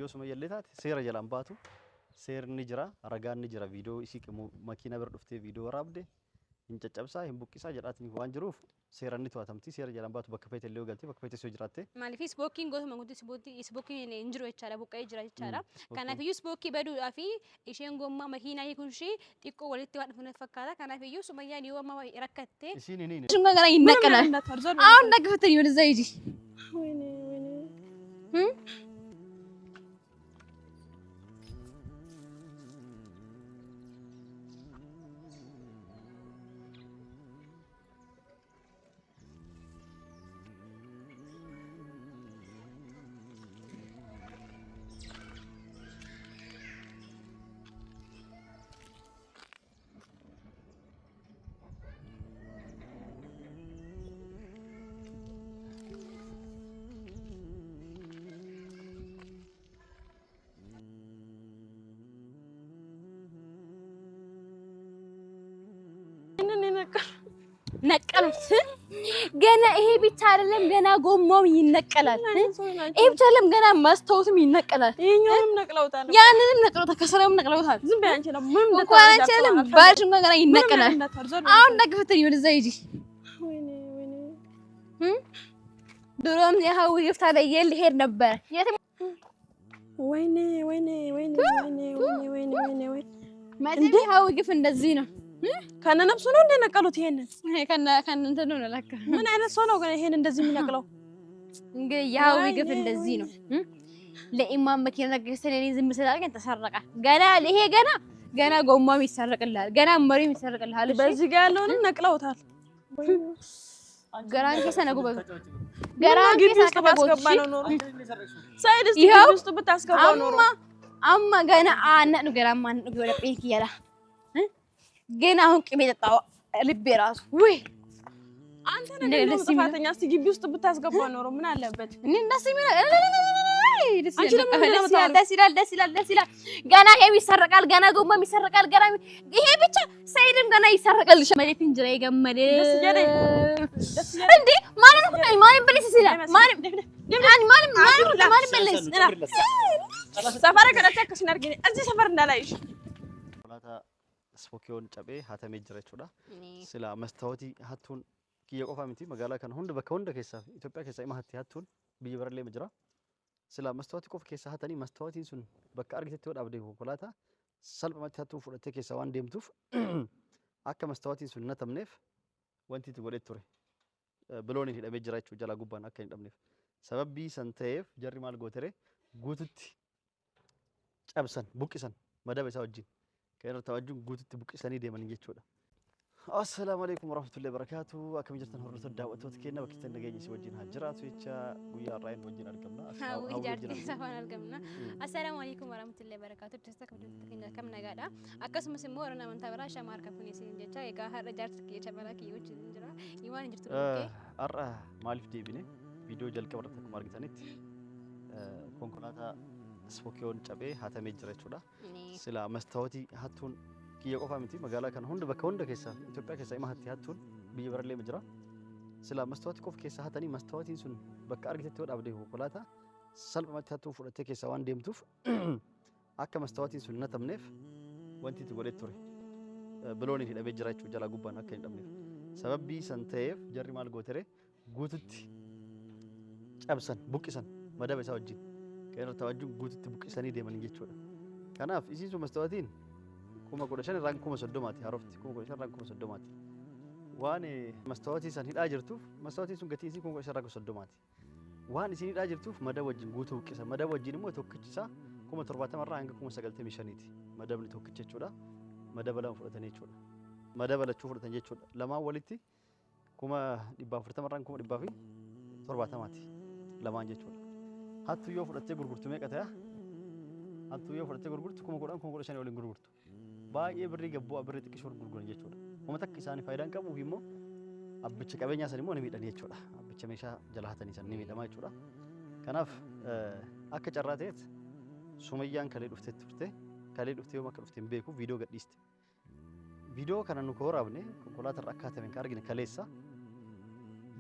yoo suma yalletaate seera jalaan baatu seerni jira ragaan ni jira viidiyoo isii makiina bira dhuftee viidiyoo waraabde hin caccabsaa hin buqqisaa jedhaatiin waan jiruuf seeranni to'atamti seera jalaan baatu bakka feete illee galtee bakka feete soo jiraatte maaliif ispookkiin gosa manguutti ispookkiin hin jiru jechaadha buqqee jira jechaadha kanaafiyyuu ispookkii baduudhaa fi isheen gommaa makiinaa hiikuun ishee xiqqoo walitti waan dhufuun fakkaata kanaafiyyuu sumayyaan yoo amma rakkatte isiin hin shunga gara ይነቀላል አሁን ደግፈተኝ ወደዛ ሂጂ ነቀሉት ገና ይሄ ብቻ አይደለም ገና ጎማው ይነቀላል ይሄ ብቻ አይደለም ገና ማስተውትም ይነቀላል ይሄኛውንም ነቅለውታል ያንንም ነቅለውታል ከሰራውም ነቅለውታል ዝም በይ አንቺ ነው ምንም እንደታረጃለም ባልሽም ገና ይነቀላል አሁን ደግፈተኝ ወደዛ ሂጂ ድሮም ያው ይፍታ ለየል ሄድ ነበር ወይኔ ወይኔ ወይኔ ወይኔ ወይኔ ወይኔ ወይኔ እንዴ ያው ይፍ እንደዚህ ነው ከነ ነፍሱ ነው እንደ ነቀሉት ይሄንን ከነ እንትን ነው ለካ ምን አይነት ሰው ነው ግን ይሄን እንደዚህ የሚነቅለው እንግዲህ ያው ይግፍ እንደዚህ ነው ለኢማም መኪና ገዝተን ዝም ስላልከኝ ተሰረቀ ገና ይሄ ገና ጎማም ይሰረቅልሃል ገና መሪም ይሰረቅልሃል በዚህ ጋር ያለውን ነቅለውታል ገራን ከሰነጉ ገራን ከሰነጉ ባስገባ ነው ኖሮ ሳይድስ ውስጥ ብታስገባው ኖሮ አማ ገና አነኑ ገራማ አነኑ ወደ ጴክ ይያላ ገና አሁን ቅቤ ጠጣው ልቤ ራሱ ወይ አንተ ነገር ጥፋተኛ እስቲ ግቢ ውስጥ ብታስገባው ኖሮ ምን አለበት እኔ እንደስ ይላል ገና ይሄ ይሰረቃል ገና ጎማም ይሰረቃል ገና ይሄ ብቻ ሰይድም ገና ይሰረቃል ሸመሌ እንጀራ ይገመደ እንዴ ማንም በለስ ይላል ማንም በለስ ሰፈር ከደተከሽ ነርገኝ እዚህ ሰፈር እንዳላይሽ ስፖኪዮን ጨቤ ሀተሜ ጅረቹዳ ስላ መስታወቲ ሀቱን kiyya qofa miti magaalaa kana hunda bakka hunda keessa Itoophiyaa keessa ima hatti hattuun biyya barallee majira sila mastawati qofa keessa hatanii mastawatiin sun bakka argitetti yoo dhaabde konkolaataa salphumatti hattuun fudhattee keessa waan deemtuuf akka mastawatiin sun hin hatamneef wanti itti godhee ture bilooniin hidhamee jira jechuudha jalaa gubbaan akka hin dhabneef sababii san ta'eef jarri maal gootere guututti cabsan buqqisan madaba isaa wajjin kan irra wajjin guututti buqqisanii deeman jechuudha. Assalamu alaikum warahmatullahi wabarakatuh. Akkam jirtan hordoftoota daawwattoota keenya bakka itti nageenyi si wajjin haa jiraatu jecha guyyaa irraa wajjin argamna. Assalamu alaikum warahmatullahi wabarakatuh. Testa kam nagaadha. Akkasumas immoo warra amantaa biraa shamaa harka fuunee siin jecha egaa har'a jaarsa kiyya shamarraa kiyya wajjin jira. Imaan jirtu ookee. Har'a maaliif deebine viidiyoo jalqaba irratti akkuma argitanitti konkolaataa spookiyoon cabee hatamee jira jechuudha. Sila mastawati hattuun kiyya qofa miti magaalaa kana hunda bakka hunda keessa Itoophiyaa keessa ima hatti hattuun biyya barallee majira sila mastawati qofa keessa hatanii mastawatiin sun bakka argitetti yoo dhaabde konkolaataa salphumatti hattuun fudhattee keessa waan deemtuuf akka mastawatiin sun hin hatamneef wanti itti godhee ture bilooniin hidhamee jira jechuudha jalaa gubbaan akka hin dhabneef sababii san ta'eef jarri maal gootere guututti cabsan buqqisan madaba isaa wajjin kan irra wajjin guututti buqqisanii deeman jechuudha kanaaf isiin sun mastawatiin kuma godhashan irraan kuma soddomaati haarofti kuma godhashan irraan kuma soddomaati waan mastawatii san hidhaa jirtuuf mastawatiin sun gatii isii kuma godhashan irraan kuma soddomaati waan isin hidhaa jirtuuf madaba wajjin guutuu buqqisa madaba wajjin immoo tokkichisaa kuma 70 irraa hanga kuma 95ti madabni tokkicha jechuudha madaba lama fudhatan jechuudha madaba lachuu fudhatan jechuudha lamaan walitti kuma 140 irraan kuma 170ti lamaan jechuudha hattu yoo fudhattee gurgurtu meeqa ta'a hattu yoo fudhattee gurgurtu kuma 10 waliin gurgurtu baay'ee birrii gabboo birrii xiqqishoo gurguran jechuudha. Kuma takka isaanii faayidaan qabuuf immoo abbicha qabeenyaa san immoo ni miidhan jechuudha. Abbicha meeshaa jala hatanii san ni miidhama jechuudha. Kanaaf akka carraa ta'eet Sumayyaan kalee dhuftee turte kalee dhuftee yoo akka dhufteen beeku viidiyoo gadhiiste. Viidiyoo kana nu waraabne konkolaataa irra akka hatameen argine kaleessa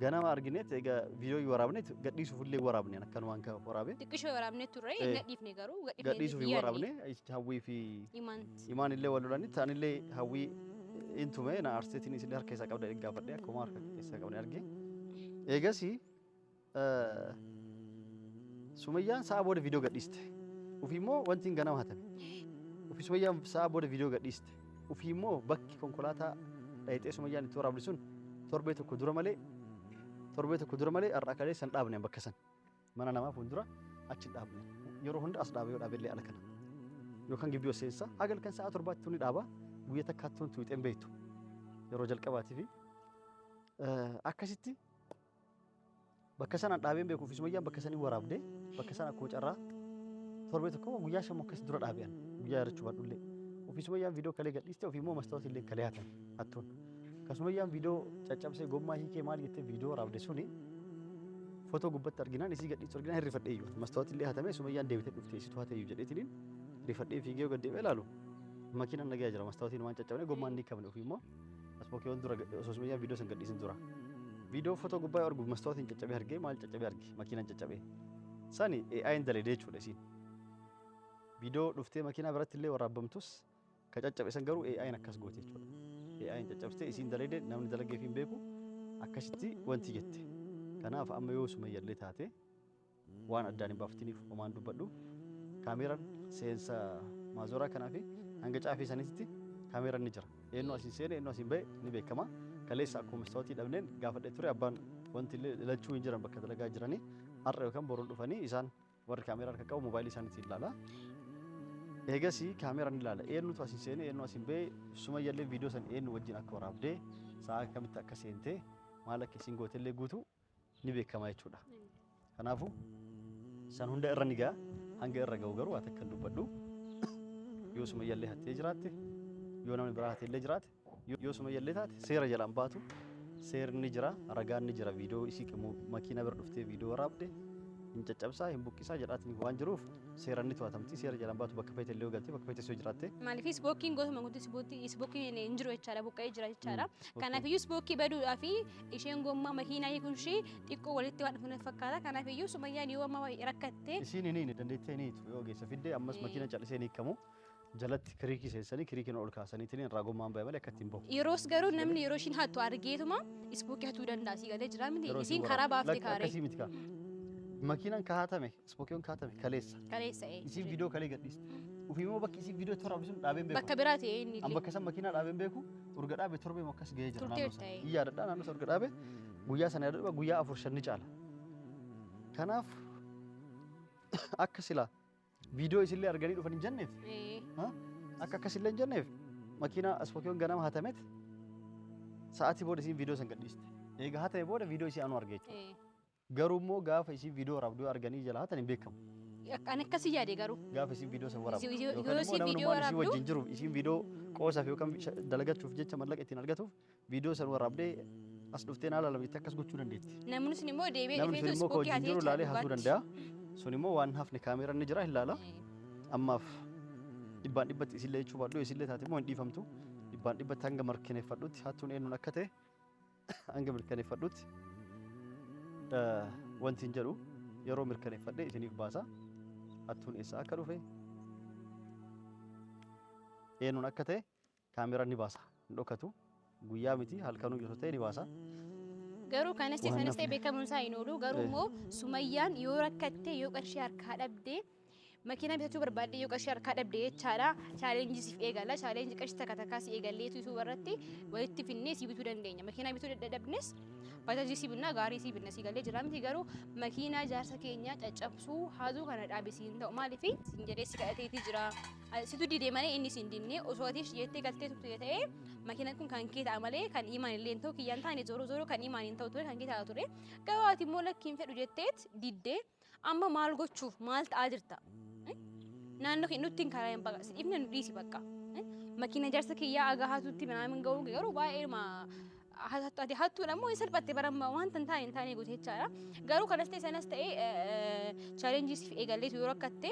ganama argineet egaa viidiyoo waraabneet gadhiisuuf illee waraabne akkanumaan ka waraabee xiqqishoo waraabne turre gadhiifne garuu gadhiisuuf waraabne hawwii fi imaan illee wal lolanii ta'an illee hawwii intume na arseetiin isillee harka isaa qabda gaafadhe akkuma harka isaa qabne arge eegas Sumayyaan sa'a booda viidiyoo gadhiiste ufii immoo wanti hin ganama hatame ufii Sumayyaan sa'a booda viidiyoo gadhiiste ufii immoo bakki konkolaataa dhayixee Sumayyaan itti waraabde sun torbee tokko dura malee har'a kalee san dhaabne bakka san mana namaa fuuldura achi dhaabne yeroo hunda as dhaabee yoo dhaabellee ala kana yookaan gibbii seensa hagal kan sa'a torbaatti tuni dhaaba guyyaa takkaatti tuni tuuxeen beektu yeroo jalqabaatii fi akkasitti bakka sanaan dhaabeen beeku ufii Sumayyaan bakka sanii waraabde bakka sana akkuma carraa torbee tokko guyyaa shan akkas dura dhaabeen guyyaa yarachuu badhullee ufii Sumayyaan viidiyoo kalee gadhiiste ofii immoo mastaawat illee kalee hatan hattuun Sumayyaan viidiyoo caccabsee gommaa hiikee maal jettee viidiyoo waraabde suni footoo gubbatti arginaan isii gadhiistu arginaan hirrifadhee iyyuu mastaawat illee hatamee Sumayyaan deebitee dhuftee isitu hatee iyyuu jedheetiin hirrifadhee fiigee gaddeebee ilaalu makiinaan nagaa jira mastaawatiin waan caccabne gommaan ni kabne ofii immoo aspookee dura osoo Sumayyaan viidiyoo san gadhiisin dura viidiyoo footoo gubbaa argu mastaawatiin caccabee argee maal caccabee arge makiinaan caccabee sani AI'n dalee jechuudha isiin viidiyoo dhuftee makiinaa biratti illee waraabamtus ka caccabe san garuu AI'n akkas goote jechuudha AI'n caccabsitee isiin dalee namni dalagee fi hin beeku akkasitti wanti jette kanaaf amma yoo Sumayyaallee taate waan addaan hin baaftiniif homaan dubbadhu kaameeraan seensa maazoraa kanaa fi hanga caafii sanitti kaameeraan ni jira eenyu asiin seene eenyu asiin ba'e ni beekama kaleessa akkuma mastaawatii dhabneen gaafadhee ture abbaan wanti illee lachuu hin jiran bakka dalagaa jiranii har'a yookaan boruun dhufanii isaan warri kaameeraan kan qabu moobaayilii isaaniitiin ilaala. Eegasi kaameeraan ilaala eenyutu asiin seene eenyu asiin ba'e Sumayyaallee viidiyoo san eenyu wajjin akka waraabdee sa'a kamitti akka seentee maal akka isiin gootellee guutu ni beekama jechuudha. Kanaafuu san hunda irra ni ga'a hanga irra ga'u garuu ati akka dubbadhu yoo Sumayyaallee hattee jiraatte yoo namni biraa hatteellee jiraatte yoo Sumayyaallee taate seera jalaan baatu seerni jira ragaan ni jira viidiyoo isii makiina bira dhuftee viidiyoo waraabde hin caccabsaa hin buqqisaa jedhaatiin waan jiruuf seeraan ni to'atamti seera jalaan baatu bakka feete illee galtee bakka feete soo jiraatte. Maaliif isbookiin gootuma guutuu isbookiin hin jiru jechaadha buqqa'ee jira jechaadha. Kanaafiyyuu isbookii baduudhaa fi isheen gommaa makiinaa hiikuun ishee xiqqoo walitti waan dhufuun fakkaata. Kanaafiyyuu Sumayyaan yoo amma rakkattee. Isiin hin dandeettee ni yoo geessa fiddee ammas makiina callisee ni hiikamu. Jalatti kiriikii seensanii kiriikiin ol kaasaniitiin irraa gommaan ba'e malee akka ittiin bahu. Yeroos garuu namni yeroo ishiin hattu argeetuma isbookii hatuu danda'a si galee jira miti isiin karaa baaftee kaaree. Akkasii miti kaa. Makiinaan kahatame ispookiyoon kahatame kaleessa. Kaleessa isiin viidiyoo kalee gadhiiste. Ufii immoo bakki isiin viidiyoo toora bisuun dhaabeen beeku. Bakka biraa ta'e inni. Amma bakka san makiinaa dhaabeen beeku urga dhaabe torbee moo akkas gahee jira naannoo sana. Iyyaadadhaa naannoo sana urga dhaabe guyyaa sana yaadadhaa guyyaa 4-5 ni caala. Kanaaf akka silaa viidiyoo isillee arganii dhufan hin jenneef. Akka akkasillee hin jenneef makiinaa ispookiyoon ganama hatamet sa'aatii booda isiin viidiyoo san gadhiiste. Egaa hatame booda viidiyoo isii anu arge jechuudha. Garuu immoo gaafa isiin viidiyoo waraabduu arganii jala hatan hin beekamu. Kan akkasii yaade garuu. Gaafa isiin viidiyoo san waraabdu. Yookaan immoo namni waan isii wajjin jiru isiin viidiyoo qoosaaf yookaan dalagachuuf jecha mallaqa ittiin argatuuf viidiyoo san waraabdee as dhuftee naa laalamitti akkas gochuu dandeetti. Namni sun immoo deebi'ee dhufeetu ispookii hatee jiru laalee hasuu danda'a. Sun immoo waan hafne kaameeraan ni jira hin laala. Ammaaf dhibbaan dhibbatti isillee jechuu baadhu isillee taate immoo hin dhiifamtu. Dhibbaan dhibbatti hanga mirkaneeffadhutti hattuun eenyuun akka ta'e hanga mirkaneeffadhutti wanti hin jedhu yeroo mirkaneeffadhe isiniif baasa. Hattuun eessa akka dhufe eenyuun akka ta'e kaameeraan ni baasa hin dhokatu guyyaa miti halkanuu yoo ta'e ni baasa. Garuu kanas sanas ta'e beekamuun isaa hin oolu garuu immoo Sumayyaan yoo rakkatte yoo qarshii harkaa dhabde makiinaa bitachuu barbaadde yoo qarshii harkaa dhabde jechaadha chaalenjii siif eegala chaalenjii qarshii takka takkaa si eegalleetu isuu irratti walitti finnee si bituu dandeenya makiinaa bituu dadhabnes bajaajii si binna gaarii si binna si galee jira miti garuu makiinaa jaarsa keenyaa caccabsuu haaduu kana dhaabisiin ta'u maaliif sin jedhee si kadhateeti jira situ didee malee inni sin dinne osoo atiif jettee galtee turte ta'ee makiinaan kun kan kee ta'a malee kan imaan illee ta'u kiyyaan taane zooroo kan imaan hin ta'u ture kan kee ta'a ture garuu ati immoo lakkiin fedhu jetteet diddee amma maal gochuuf maal ta'aa jirta naannoo kee nutti hin karaa hin baqa ifne nu dhiisi bakka makiina jaarsa kiyyaa agahaatutti minaamin ga'uu garuu baay'ee ati hattuudha immoo salphatte baramma wanta hin taane guute jechaadha garuu kanas ta'e sanas ta'e chaalenjii siif eegalleetu yoo rakkatte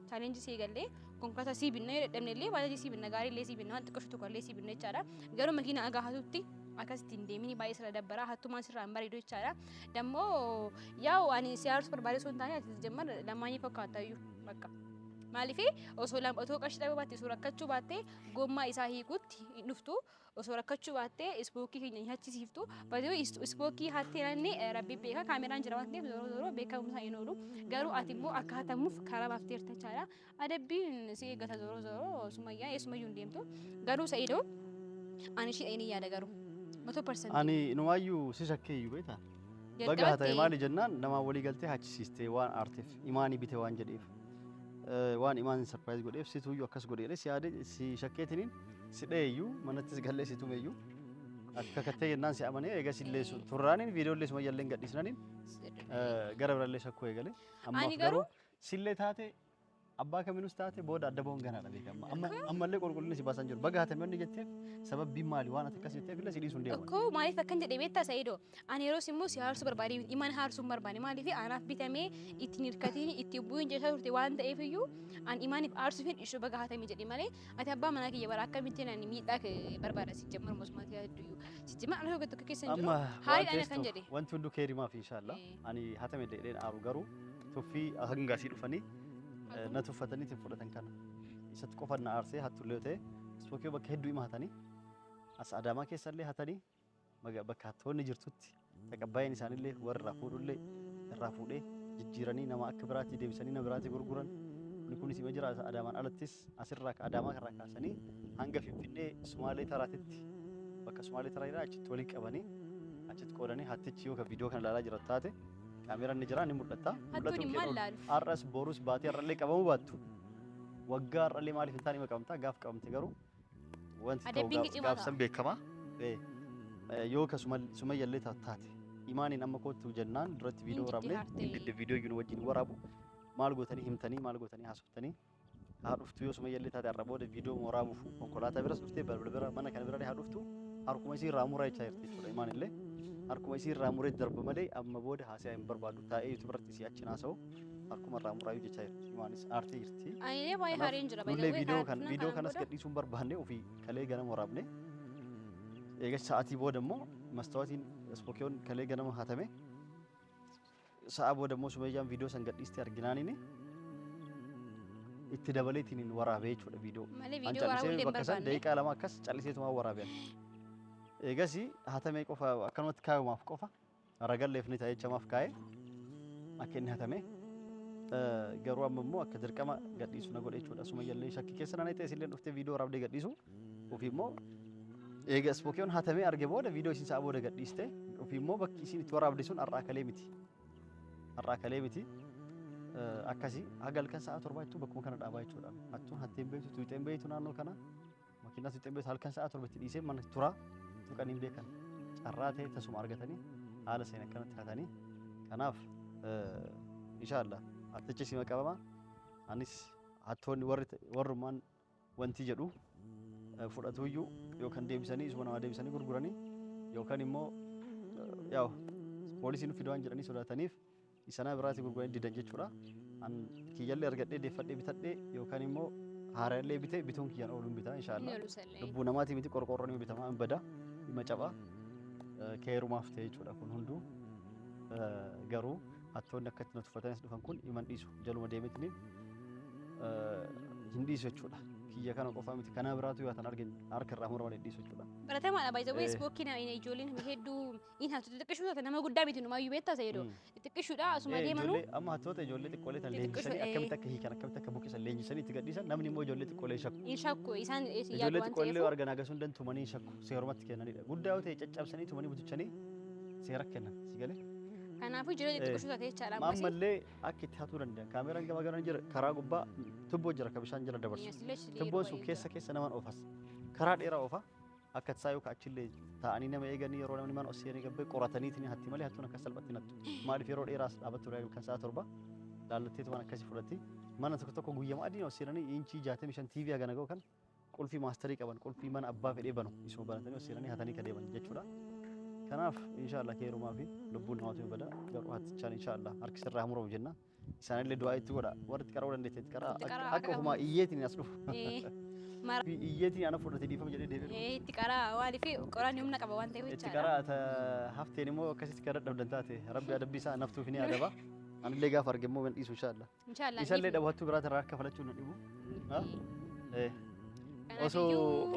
chaalenjii si eegallee konkolaataa sii binna yoo dadhabne illee bajaajii sii binna gaarii illee sii binna waan xiqqoo tokko illee sii binna jechaadha garuu makiina agahaatutti akkasitti hin deemini baay'ee sirra dabbara hattumaan sirraa hin bareedu jechaadha. Dammoo yaa'u ani siyaarsu barbaade sun taane ati jemmar lamaanii fakkaatayyuu bakka. Maaliif osoo qarshii dhabee baatte osoo rakkachuu baatte gommaa isaa hiikutti hin dhuftu osoo rakkachuu baatte ispookii keenya nyaachisiiftu baay'ee ispookii hattee nanni rabbi beeka kaameraan jira waan ta'eef zoroo beekamumsaa hin oolu garuu ati immoo akka hatamuuf karaa baafteerta jechaadha. Adabbiin si eeggata zoroo Sumayyaa eessumayyuu hin deemtu garuu Sa'idoo ani ishee dhayinii yaada garuu 100%. Ani inumaayyuu si shakkeeyyuu beektaa? Baga haa ta'e maali jennaan namaa walii galtee hachisiistee waan aarteef imaanii bitee waan jedheef. Waan imaan surprise godheef situyyuu akkas godheedha si yaade si shakkeetiniin si dhayeeyyuu manattis gallee si tumeeyyuu akka kattee jennaan si amanee eegas illee turraaniin viidiyoollee Sumayyaallee gadhiisnaniin gara birallee shakkuu eegale ammaaf garuu sillee taate abbaa kamiinus taate booda adda boon ganaadha beekama ammallee qulqullinni si baasan jiru baga haatame onni jetteef sababbiin maali waan ati akkas jetteef illee si dhiisuun deema. Akkoo maaliif akkan jedhee beektaa Sa'idoo ani yeroo immoo si haarsuu barbaade iman haarsuu barbaade maaliif anaaf bitamee ittiin hirkatiin itti bu'uun jecha turte waan ta'eef iyyuu an imaaniif aarsuufin ishuu baga haatame jedhe malee ati abbaa manaa kiyya bara akkamittiin ani miidhaa barbaada si jemmar mosumaatii hedduyyuu si jemma ana tokko keessa hin jiru haaliidhaan akkan jedhe. Wanti hunduu keerimaaf inshaalla ani haatame jedheen aaru garuu tuffii hangaasii dhufanii na tuffatanii itti fudhatan kana isatti qofan na aarsee hattullee ta'e ispookii bakka hedduu hima hatanii as Adaamaa keessallee hatanii bakka hattoonni jirtutti taqabbaayeen isaanillee warra fuudhullee irraa fuudhee jijjiiranii nama akka biraatti deebisanii nama biraatti gurguran kunis ima jira Adaamaan alattis asirraa Adaamaa irraa kaasanii hanga Finfinnee Sumaalee taraatitti bakka Sumaalee taraa achitti walii qabanii achitti qoodanii hattichi yoo ka viidiyoo kana ilaalaa jiran taate kaameraan ni jira ni mul'ata. Hattuun immoo laalu. Arras borus baatee arrallee qabamu baattu. Waggaa arrallee maaliif hin taane maqamtaa gaaf qabamte garuu wanti ta'u gaafsan beekama. Yoo ka Sumayyaallee taate imaaniin amma kootu jennaan duratti viidiyoo waraabne didde viidiyoo yuun wajjin waraabu maal gootanii himtanii maal gootanii haasoftanii haa dhuftu yoo Sumayyaallee taate arra booda viidiyoo waraabuuf konkolaataa biras dhuftee balbala bira mana kana bira haa dhuftu harkuma isii irraa muraa jechaa jirti jechuudha imaanillee. Harkuma isii irraa muree darba malee amma booda haasa'aa hin barbaadu taa'ee yuutuub irratti si achi naasa'u harkuma irraa muraayyuu jechaa jirti imaanis aartee jirti. Ani baay'ee haareen jira baay'ee viidiyoo kanas gadhiisuun barbaanne ofii kalee ganama waraabne eegas sa'aatii booda immoo mastawaatiin ispookiyoon kalee ganama haatame sa'a booda immoo Sumayyaan viidiyoo san gadhiiste arginaaniin itti dabaleetiin waraabee jechuudha viidiyoo. Malee viidiyoo waraabuu bakka san daqiiqaa lama akkas calliseetumaa waraabeen. Eegasi hatamee qofa akkanumatti kaayumaaf qofa ragalleef ni ta'e jechamaaf kaa'e akka inni hatame garuu amma immoo akka dirqama gadhiisu na godhe jechuudha. Sumayyaallee shakkii keessa nana ta'e isillee dhuftee viidiyoo waraabdee gadhiisu ofii immoo eega ispookiyoon hatamee arge booda viidiyoo isiin sa'a booda gadhiiste ofii immoo bakki isiin itti waraabde sun har'aa kalee miti. Har'aa kalee miti akkasii haga halkan sa'a 7 jechuun bakkuma kana dhaabaa jechuudha. Hattuun hatteen beektu tuuxeen beektu naannoo kana makiinaa tuuxeen beektu halkan sa'a 7 itti dhiisee mana turaa tuqanii beekan carraa ta'e tasuma argatanii haala seen akkanatti hatanii kanaaf inshallah hattichi sima qabama anis hattoonni warrumaan wanti jedhu fudhatuyyuu yookaan deebisanii isuma nama deebisanii gurguranii yookaan immoo yaw poolisiin fidaan jedhanii sodaataniif isana biraatti gurguranii didan jechuudha. An kiyyallee argadhee deeffadhee bitadhee yookaan immoo haaraallee bitee bituun kiyyaan ooluun bitaa inshallah. Lubbuu namaatii miti qorqoorroon bitamaa hin bada. Dhimma cabaa keerumaaf ta'e jechuudha kun hunduu garuu hattoonni akkatti na tuffatanis dhufan kun iman dhiisu jaluma deemetiniin hin dhiisu jechuudha. Kiyya kana qofaa miti kana biraatu yoo tan argin harka irraa murama dhiisu jechuudha. Baratamaadha baay'ee zawwee ispookiin ijoolleen hedduu in hatu xixiqqishuu taate nama guddaa miti numayyuu beektaa Sa'idoo xixiqqishuudha asuma deemanu. Amma hattoota ijoollee xiqqoolee tan leenjisanii akkamitti akka hiikan akkamitti akka buqqisan leenjisanii itti gadhiisan namni immoo ijoollee xiqqoolee shakku. In shakku isaan yaadu waan ta'eef. Ijoollee xiqqoolee argan agasuun dan tumanii shakku seerumatti kennanidha. Guddaa yoo ta'e caccabsanii tumanii butuchanii seera kennan si galee. Kanaafuu ijoollee xixiqqishuu taate jechaadha. Ammallee akka itti hatuu danda'a. Kaameraan gama garan jira karaa gubbaa tubboo jira ka bishaan jala dabarsu. Tubboon sun keessa naman oofas. Karaa dheeraa oofa. Akka tasaa yoo achillee taa'anii nama eeganii yeroo namni mana osoo gabbee qorataniitiin hatti malee hattuun akka salphatti nattu. Maaliif yeroo dheeraas dhaabbattu kan sa'a 7 laallatteetu waan akkasii fudhatti. Mana tokko guyyama adiin osoo inchii 65 TV hagana ga'u kan qulfii maasterii qaban qulfii mana abbaa fedhee banu isuma banatanii osoo hatanii ka deeman jechuudha. Kanaaf inshallah keerumaa fi lubbuun namaatu bada garuu hattichaan inshallah harki sirraa muramu jenna. Isaanillee du'aa itti godha warri qara'uu dandeetteetti karaa akka ofumaa iyyeetiin as dhufu. iyyeetiin ana fudhatee dhiifama jedhee deebi'e. Itti qaraa waan fi qoraan humna qaba waan ta'eef Itti qaraa hafteen immoo akkasitti gara dhabdan taate rabbi adabbii isaa naftuuf ni adaba. Anillee gaafa arge immoo dhiisu inshallah. Isallee dhabattuu biraata irraa akka falachuu nu dhibu.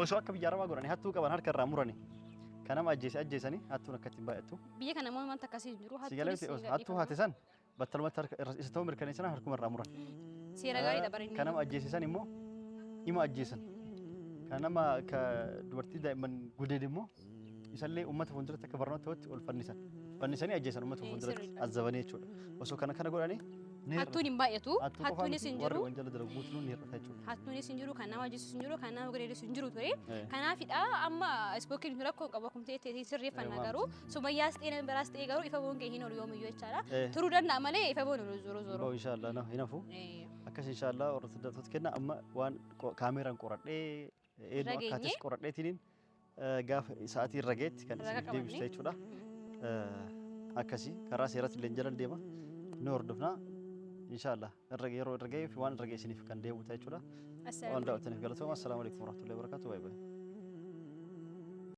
Osoo akka biyya arabaa godhanii hattuu qaban harka irraa murani. Kanama ajjeesanii hattuun akkatti hin baay'attu. Biyya kana immoo wanta akkasii jiru hattuu haate san battalumatti isa ta'uu mirkaneessan harkuma irraa muran. Seera gaariidha bareedni. Kanama ajjeesisan immoo ima ajjeesan. Kanama dubartii daa'imman gudeed immoo isallee uummata fuulduratti akka barnootatti ol fannisan. Fannisanii ajjeesan uummata fuulduratti azzabanii jechuudha. Osoo kana godhanii hattuun hin baay'atu. Hattuunis hin jiru. Hattuunis hin jiru. Kan nama ajjeesus hin jiru. Kan nama gudeedus hin jiru ture. Kanaafidha amma ispookiin rakkoo qabu akkuma ta'e sirreeffannaa garuu sumayyaas ta'e nama biraas ta'e garuu ifa boon kee hin oolu yoomiyyuu jechaadha. Turuu danda'a malee ifa boon oolu zoro zoro. Inshallah hin hafu. Akkas inshallah ortodoksii kenna amma waan kaameraan qoradhee eedoo akkaatis qoradheetiin gaafa sa'aatii irra geetti kan isin deebistu jechuudha. Akkasii karaa seeratti illee jalan deema. Ni hordofna. Inshallah yeroo irra ga'ee fi waan irra ga'e isiniif kan deebi'u jechuudha. Waan daawwattaniif galatooma. Assalaamu alaikum warahmatullahi wabarakatuh.